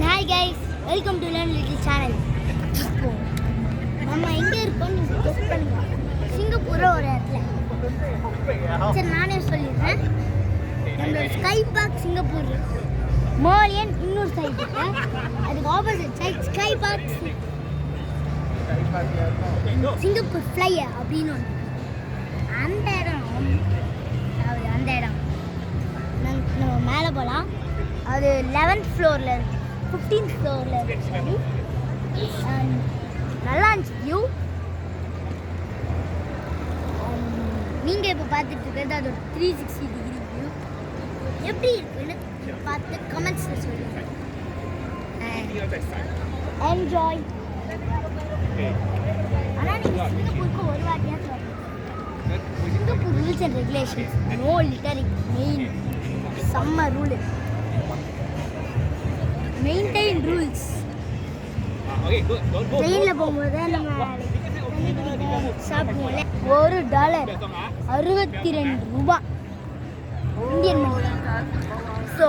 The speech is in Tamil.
Hi guys, welcome to Learn Little channel. நம்ம எங்க இருக்கோம் நீங்க கெஸ் பண்ணுங்க. சிங்கப்பூர்ல ஒரு இடத்துல. சரி நானே சொல்லிடுறேன். நம்ம ஸ்கை பார்க் சிங்கப்பூர். மோலியன் இன்னொரு சைடு இருக்கு. அதுக்கு opposite side sky park Singapore flyer அப்படின்னு ஒன்று. அந்த இடம் நம்ம மேலே போகலாம். அது 11th ஃப்ளோரில் இருக்கு, 15th ஃப்ளோரில் இருக்கு. சரி, நல்லா இருந்துச்சு வியூ. நீங்கள் இப்போ பார்த்துட்டு இருக்கிறது அதோட 360 டிகிரி வியூ. எப்படி இருக்குன்னு பார்த்து கமெண்ட்ஸில் சொல்லுங்கள். என்ஜாய். ஆனால் நீங்கள் சிங்கப்பூருக்கு ஒரு வாட்டியாக சொல்லணும். Singapore rules and regulations, no littering main செம்ம ரூலு. Maintain rules. ட்ரெயினில் போகும்போது நம்ம சாப்பிடுவோம்ல, $1 62 ரூபாய் இந்தியன் மணி. ஸோ